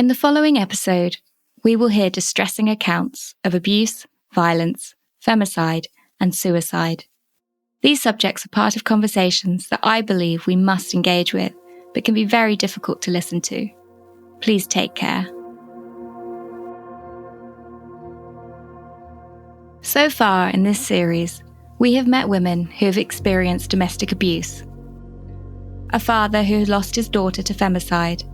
In the following episode, we will hear distressing accounts of abuse, violence, femicide, and suicide. These subjects are part of conversations that I believe we must engage with, but can be very difficult to listen to. Please take care. So far in this series, we have met women who have experienced domestic abuse. A father who has lost his daughter to femicide.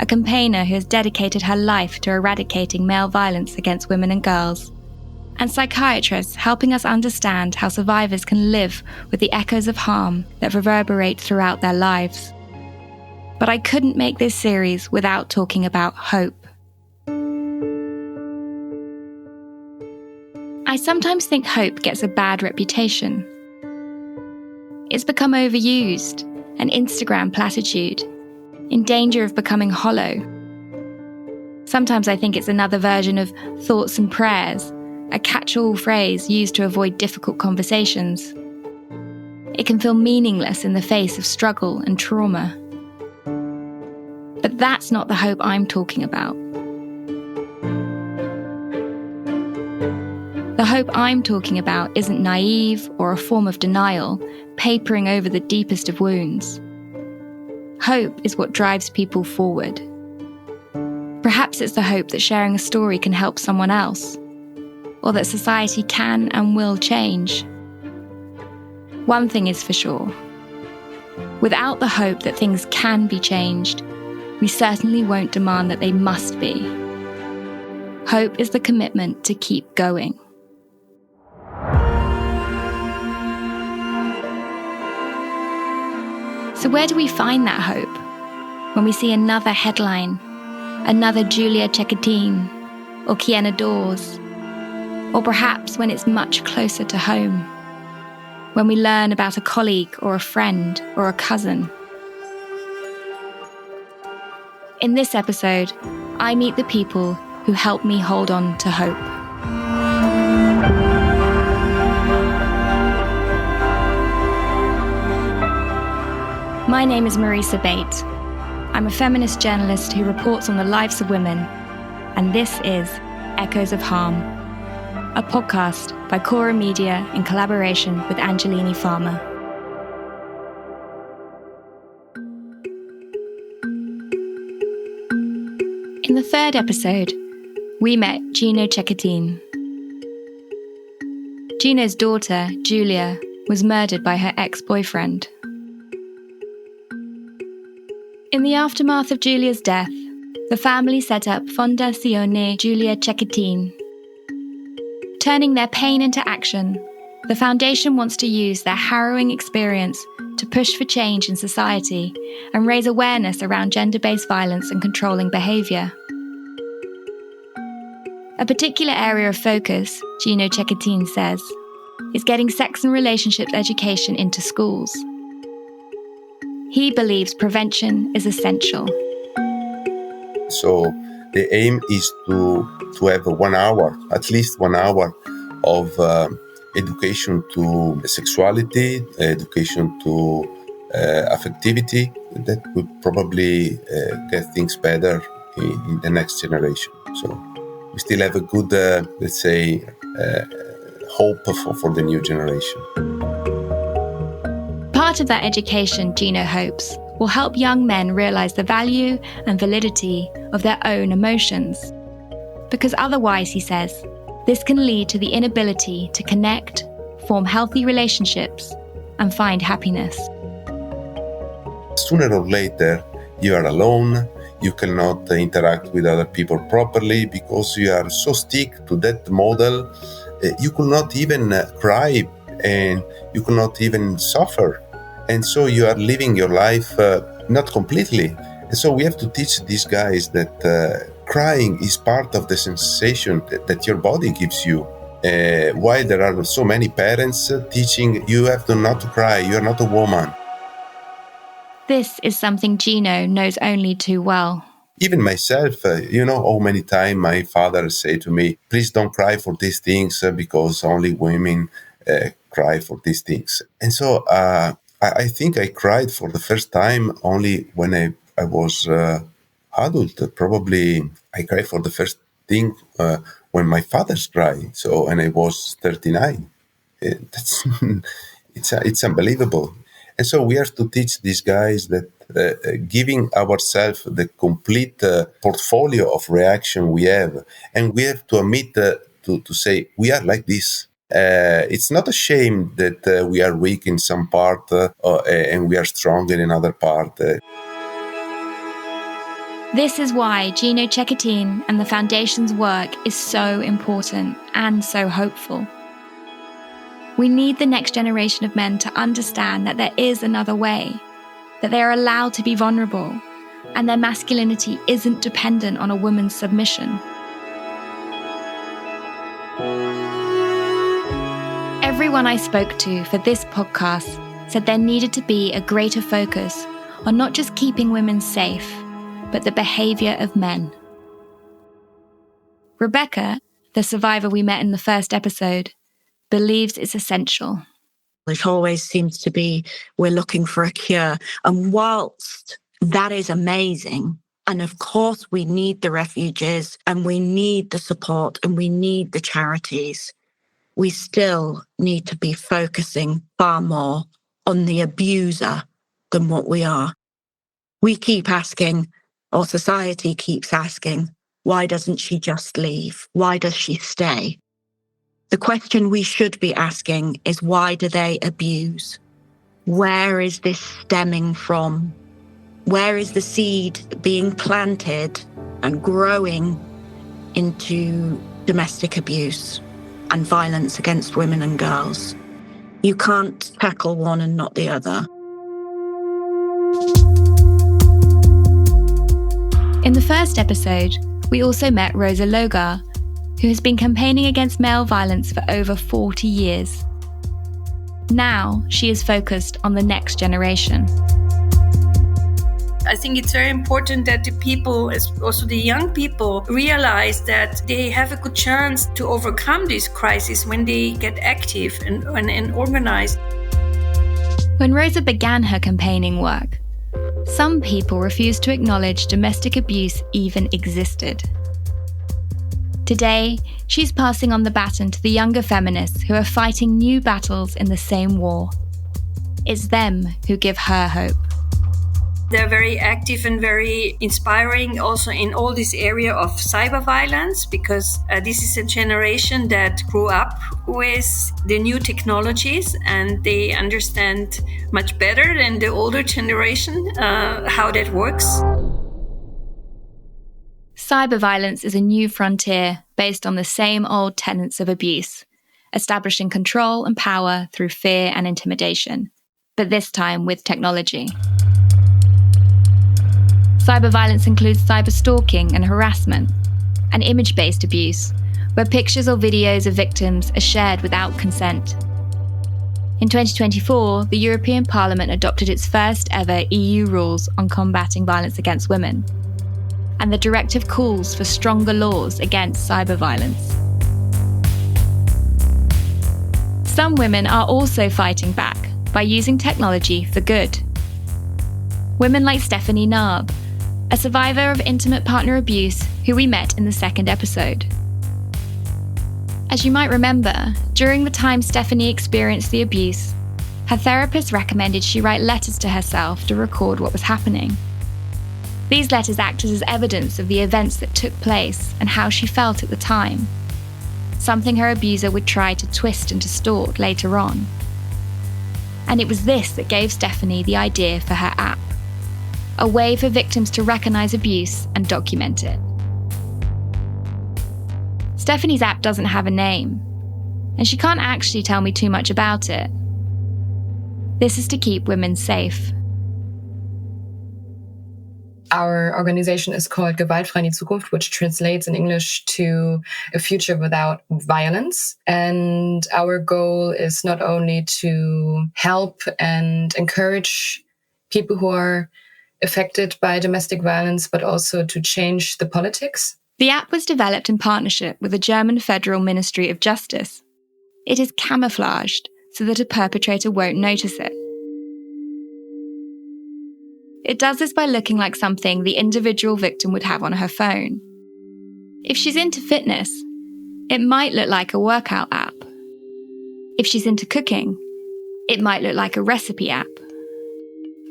A campaigner who has dedicated her life to eradicating male violence against women and girls. And psychiatrists helping us understand how survivors can live with the echoes of harm that reverberate throughout their lives. But I couldn't make this series without talking about hope. I sometimes think hope gets a bad reputation. It's become overused, an Instagram platitude, in danger of becoming hollow. Sometimes I think it's another version of thoughts and prayers, a catch-all phrase used to avoid difficult conversations. It can feel meaningless in the face of struggle and trauma. But that's not the hope I'm talking about. The hope I'm talking about isn't naive or a form of denial, papering over the deepest of wounds. Hope is what drives people forward. Perhaps it's the hope that sharing a story can help someone else, or that society can and will change. One thing is for sure. Without the hope that things can be changed, we certainly won't demand that they must be. Hope is the commitment to keep going. So where do we find that hope? When we see another headline, another Giulia Cechettin, or Kiena Dawes, or perhaps when it's much closer to home, when we learn about a colleague or a friend or a cousin. In this episode, I meet the people who help me hold on to hope. My name is Marisa Bate. I'm a feminist journalist who reports on the lives of women, and this is Echoes of Harm, a podcast by Cora Media in collaboration with Angelini Pharma. In the third episode, we met Gino Cechettin. Gino's daughter, Giulia, was murdered by her ex-boyfriend. In the aftermath of Giulia's death, the family set up Fondazione Giulia Cechettin. Turning their pain into action, the foundation wants to use their harrowing experience to push for change in society and raise awareness around gender-based violence and controlling behaviour. A particular area of focus, Gino Cechettin says, is getting sex and relationships education into schools. He believes prevention is essential. So the aim is to have 1 hour, at least 1 hour of education to sexuality, education to affectivity. That would probably get things better in the next generation. So we still have a good, hope for the new generation. Part of that education, Gino hopes, will help young men realise the value and validity of their own emotions. Because otherwise, he says, this can lead to the inability to connect, form healthy relationships, and find happiness. Sooner or later, you are alone, you cannot interact with other people properly because you are so stuck to that model. You could not even cry and you could not even suffer. And so you are living your life not completely. And so we have to teach these guys that crying is part of the sensation that your body gives you. While there are so many parents teaching you have to not cry, you are not a woman. This is something Gino knows only too well. Even myself, how many times my father said to me, please don't cry for these things because only women cry for these things. And so I think I cried for the first time only when I was adult, probably I cried for the first thing when my father's cried. So, and I was 39. That's it's unbelievable. And so we have to teach these guys that giving ourselves the complete portfolio of reaction we have, and we have to admit to say we are like this. It's not a shame that we are weak in some part and we are strong in another part. This is why Giulia Cechettin and the Foundation's work is so important and so hopeful. We need the next generation of men to understand that there is another way, that they are allowed to be vulnerable, and their masculinity isn't dependent on a woman's submission. Everyone I spoke to for this podcast said there needed to be a greater focus on not just keeping women safe, but the behaviour of men. Rebecca, the survivor we met in the first episode, believes it's essential. It always seems to be we're looking for a cure. And whilst that is amazing, and of course we need the refugees and we need the support and we need the charities, we still need to be focusing far more on the abuser than what we are. We keep asking, or society keeps asking, why doesn't she just leave? Why does she stay? The question we should be asking is, why do they abuse? Where is this stemming from? Where is the seed being planted and growing into domestic abuse and violence against women and girls? You can't tackle one and not the other. In the first episode, we also met Rosa Logar, who has been campaigning against male violence for over 40 years. Now, she is focused on the next generation. I think it's very important that the people, also the young people, realize that they have a good chance to overcome this crisis when they get active and organized. When Rosa began her campaigning work, some people refused to acknowledge domestic abuse even existed. Today, she's passing on the baton to the younger feminists who are fighting new battles in the same war. It's them who give her hope. They're very active and very inspiring also in all this area of cyber violence, because this is a generation that grew up with the new technologies and they understand much better than the older generation how that works. Cyber violence is a new frontier based on the same old tenets of abuse, establishing control and power through fear and intimidation, but this time with technology. Cyber violence includes cyber stalking and harassment, and image-based abuse, where pictures or videos of victims are shared without consent. In 2024, the European Parliament adopted its first ever EU rules on combating violence against women, and the directive calls for stronger laws against cyber violence. Some women are also fighting back by using technology for good. Women like Stephanie Narb, a survivor of intimate partner abuse who we met in the second episode. As you might remember, during the time Stephanie experienced the abuse, her therapist recommended she write letters to herself to record what was happening. These letters acted as evidence of the events that took place and how she felt at the time, something her abuser would try to twist and distort later on. And it was this that gave Stephanie the idea for her app, a way for victims to recognise abuse and document it. Stephanie's app doesn't have a name, and she can't actually tell me too much about it. This is to keep women safe. Our organization is called Gewaltfrei in die Zukunft, which translates in English to a future without violence. And our goal is not only to help and encourage people who are affected by domestic violence, but also to change the politics. The app was developed in partnership with the German Federal Ministry of Justice. It is camouflaged so that a perpetrator won't notice it. it does this by looking like something the individual victim would have on her phone. If she's into fitness, it might look like a workout app. If she's into cooking, it might look like a recipe app.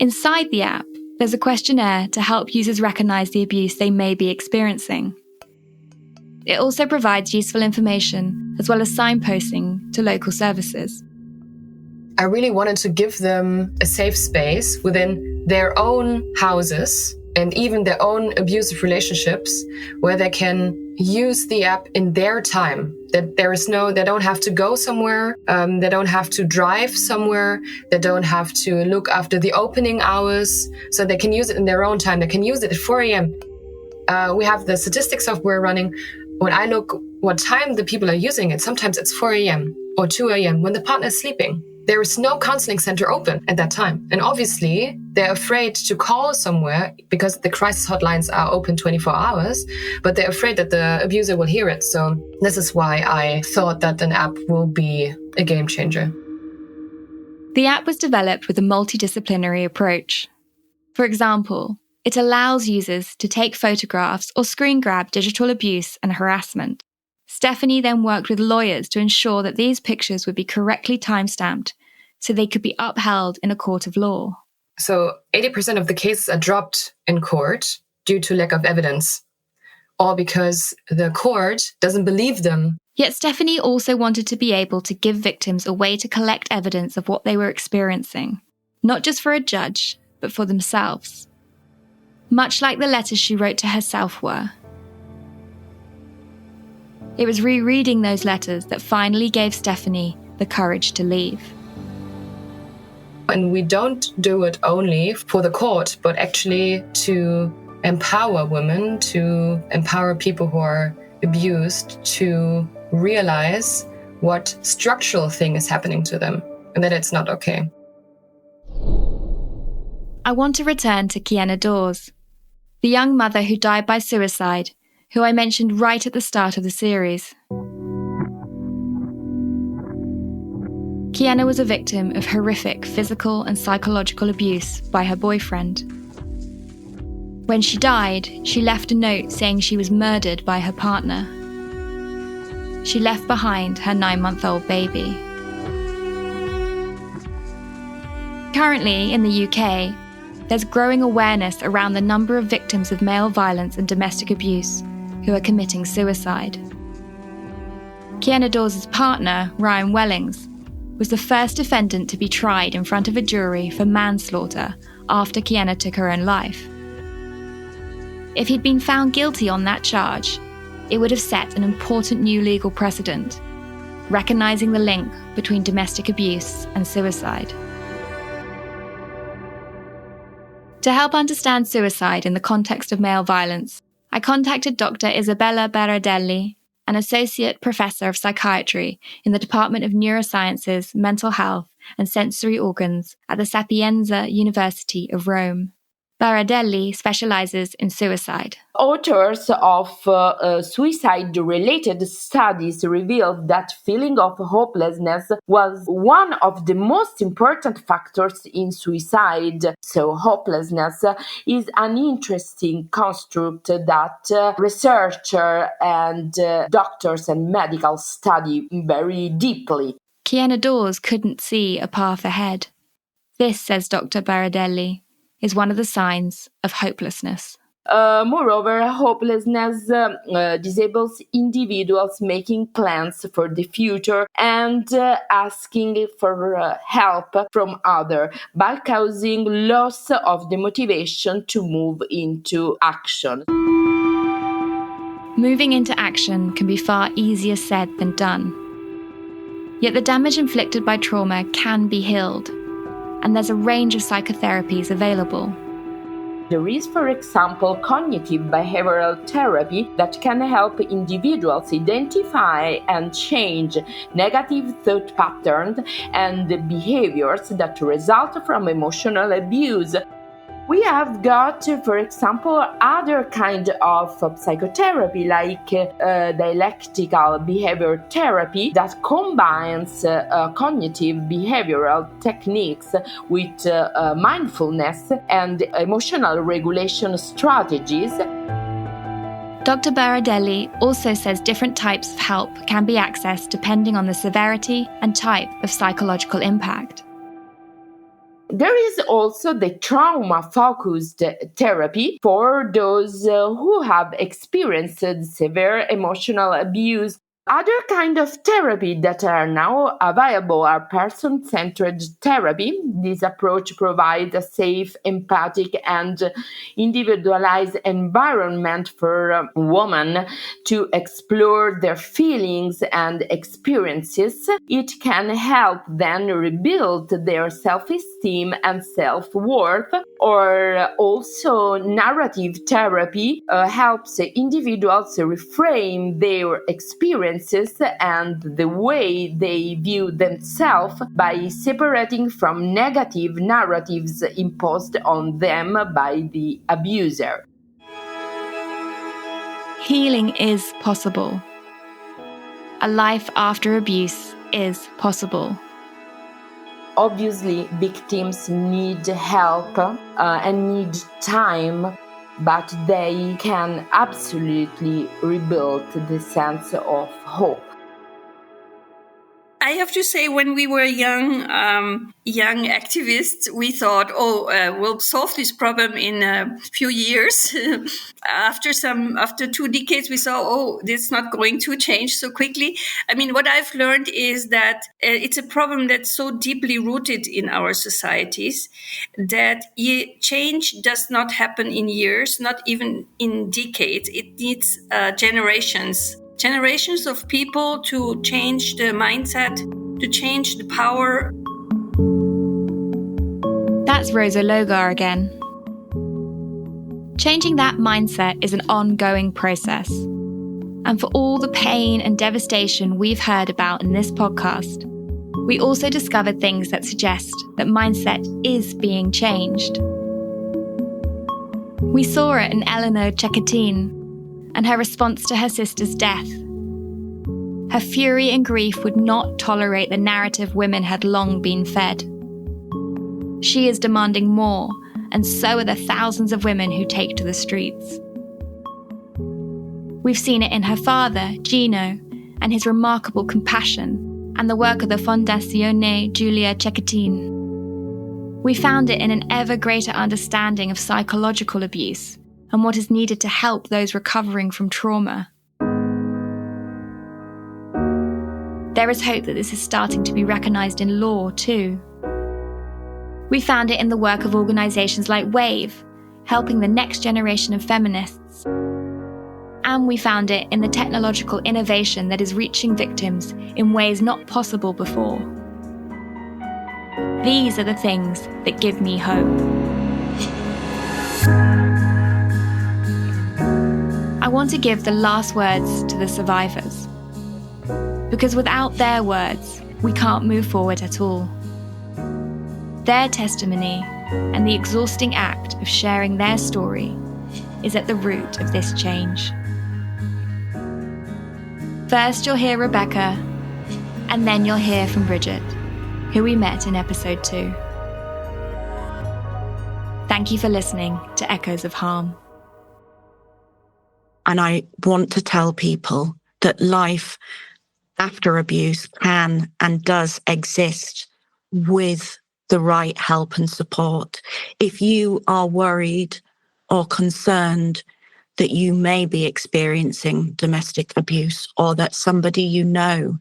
Inside the app, there's a questionnaire to help users recognize the abuse they may be experiencing. It also provides useful information as well as signposting to local services. I really wanted to give them a safe space within their own houses and even their own abusive relationships where they can use the app in their time. That they don't have to go somewhere, they don't have to drive somewhere, they don't have to look after the opening hours, so they can use it in their own time. They can use it at 4 a.m. We have the statistics software running. When I look what time the people are using it, sometimes it's 4 a.m. or 2 a.m. when the partner is sleeping. There is no counseling center open at that time. And obviously, they're afraid to call somewhere because the crisis hotlines are open 24 hours, but they're afraid that the abuser will hear it. So this is why I thought that an app will be a game changer. The app was developed with a multidisciplinary approach. For example, it allows users to take photographs or screen grab digital abuse and harassment. Stephanie then worked with lawyers to ensure that these pictures would be correctly timestamped so they could be upheld in a court of law. So 80% of the cases are dropped in court due to lack of evidence, or because the court doesn't believe them. Yet Stephanie also wanted to be able to give victims a way to collect evidence of what they were experiencing, not just for a judge, but for themselves. Much like the letters she wrote to herself were. It was rereading those letters that finally gave Stephanie the courage to leave. And we don't do it only for the court, but actually to empower women, to empower people who are abused to realize what structural thing is happening to them and that it's not okay. I want to return to Kiana Dawes, the young mother who died by suicide, who I mentioned right at the start of the series. Kiana was a victim of horrific physical and psychological abuse by her boyfriend. When she died, she left a note saying she was murdered by her partner. She left behind her 9-month-old baby. Currently, in the UK, there's growing awareness around the number of victims of male violence and domestic abuse who are committing suicide. Kiana Dawes' partner, Ryan Wellings, was the first defendant to be tried in front of a jury for manslaughter after Kiana took her own life. If he'd been found guilty on that charge, it would have set an important new legal precedent, recognising the link between domestic abuse and suicide. To help understand suicide in the context of male violence, I contacted Dr. Isabella Berardelli, an Associate Professor of Psychiatry in the Department of Neurosciences, Mental Health and Sensory Organs at the Sapienza University of Rome. Berardelli specializes in suicide. Authors of suicide-related studies revealed that feeling of hopelessness was one of the most important factors in suicide. So hopelessness is an interesting construct that researchers and doctors and medical study very deeply. Kiana Dawes couldn't see a path ahead. This, says Dr. Berardelli, is one of the signs of hopelessness. Moreover, hopelessness disables individuals making plans for the future and asking for help from others by causing loss of the motivation to move into action. Moving into action can be far easier said than done. Yet the damage inflicted by trauma can be healed, and there's a range of psychotherapies available. There is, for example, cognitive behavioral therapy that can help individuals identify and change negative thought patterns and behaviors that result from emotional abuse. We have got, for example, other kind of psychotherapy like dialectical behavior therapy that combines cognitive behavioral techniques with mindfulness and emotional regulation strategies. Dr. Berardelli also says different types of help can be accessed depending on the severity and type of psychological impact. There is also the trauma-focused therapy for those who have experienced severe emotional abuse. Other kind of therapy that are now available are person-centered therapy. This approach provides a safe, empathic, and individualized environment for women to explore their feelings and experiences. It can help them rebuild their self-esteem and self-worth. Or also narrative therapy helps individuals reframe their experiences and the way they view themselves by separating from negative narratives imposed on them by the abuser. Healing is possible. A life after abuse is possible. Obviously, victims need help and need time, but they can absolutely rebuild the sense of hope. I have to say, when we were young activists, we thought, we'll solve this problem in a few years. After 2 decades, we saw, this is not going to change so quickly. I mean, what I've learned is that it's a problem that's so deeply rooted in our societies that change does not happen in years, not even in decades. It needs generations of people to change the mindset, to change the power. That's Rosa Logar again. Changing that mindset is an ongoing process. And for all the pain and devastation we've heard about in this podcast, we also discovered things that suggest that mindset is being changed. We saw it in Lila.Help and her response to her sister's death. Her fury and grief would not tolerate the narrative women had long been fed. She is demanding more, and so are the thousands of women who take to the streets. We've seen it in her father, Gino, and his remarkable compassion, and the work of the Fondazione Giulia Cechettin. We found it in an ever greater understanding of psychological abuse and what is needed to help those recovering from trauma. There is hope that this is starting to be recognised in law too. We found it in the work of organisations like WAVE, helping the next generation of feminists. And we found it in the technological innovation that is reaching victims in ways not possible before. These are the things that give me hope. I want to give the last words to the survivors, because without their words, we can't move forward at all. Their testimony and the exhausting act of sharing their story is at the root of this change. First, you'll hear Rebecca, and then you'll hear from Bridget, who we met in episode 2. Thank you for listening to Echoes of Harm. And I want to tell people that life after abuse can and does exist with the right help and support. If you are worried or concerned that you may be experiencing domestic abuse or that somebody you know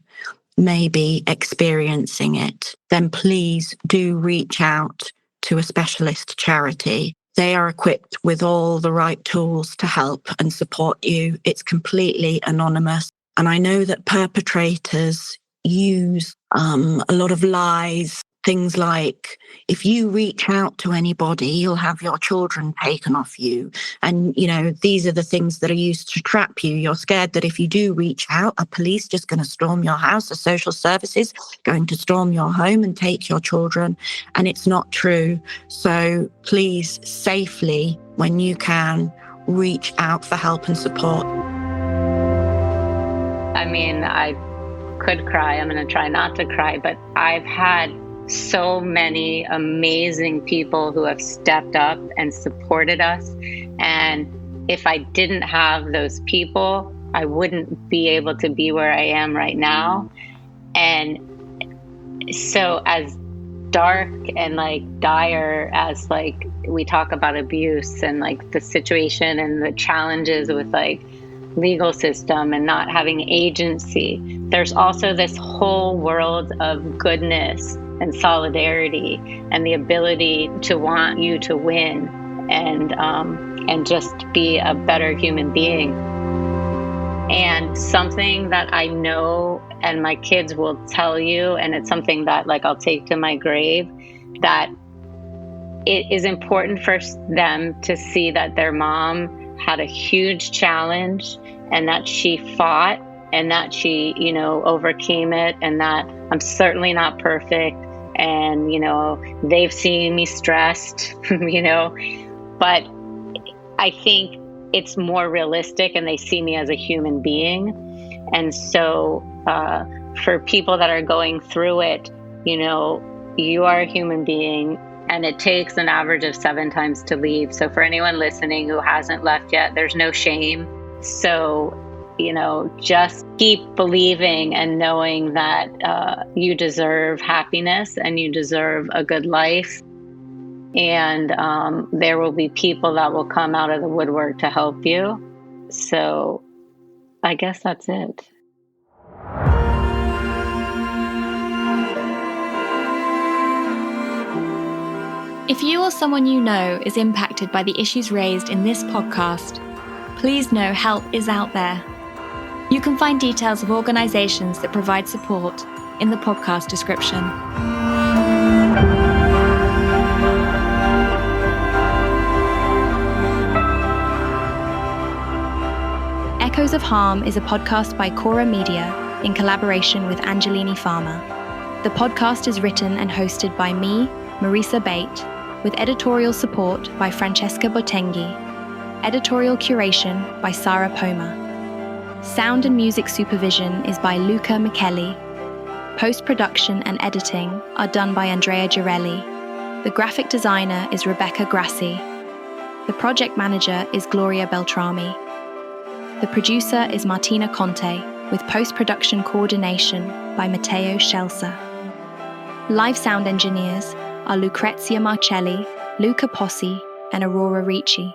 may be experiencing it, then please do reach out to a specialist charity. They are equipped with all the right tools to help and support you. It's completely anonymous. And I know that perpetrators use a lot of lies things like, if you reach out to anybody, you'll have your children taken off you. And, these are the things that are used to trap you. You're scared that if you do reach out, a police just going to storm your house, a social services going to storm your home and take your children. And it's not true. So please, safely, when you can, reach out for help and support. I mean, I could cry. I'm going to try not to cry, but I've had so many amazing people who have stepped up and supported us. And if I didn't have those people, I wouldn't be able to be where I am right now. And so as dark and dire as we talk about abuse and the situation and the challenges with legal system and not having agency, there's also this whole world of goodness and solidarity and the ability to want you to win and just be a better human being. And something that I know, and my kids will tell you, and it's something that I'll take to my grave, that it is important for them to see that their mom had a huge challenge and that she fought and that she, overcame it, and that I'm certainly not perfect. And, they've seen me stressed, but I think it's more realistic and they see me as a human being. And so for people that are going through it, you are a human being and it takes an average of 7 times to leave. So for anyone listening who hasn't left yet, there's no shame. So, just keep believing and knowing that you deserve happiness and you deserve a good life. And there will be people that will come out of the woodwork to help you. So I guess that's it. If you or someone you know is impacted by the issues raised in this podcast, please know help is out there. You can find details of organizations that provide support in the podcast description. Echoes of Harm is a podcast by Cora Media in collaboration with Angelini Pharma. The podcast is written and hosted by me, Marisa Bate, with editorial support by Francesca Botenghi, editorial curation by Sarah Poma. Sound and music supervision is by Luca Micheli. Post-production and editing are done by Andrea Girelli. The graphic designer is Rebecca Grassi. The project manager is Gloria Beltrami. The producer is Martina Conte, with post-production coordination by Matteo Scelsa. Live sound engineers are Lucrezia Marcelli, Luca Possi, and Aurora Ricci.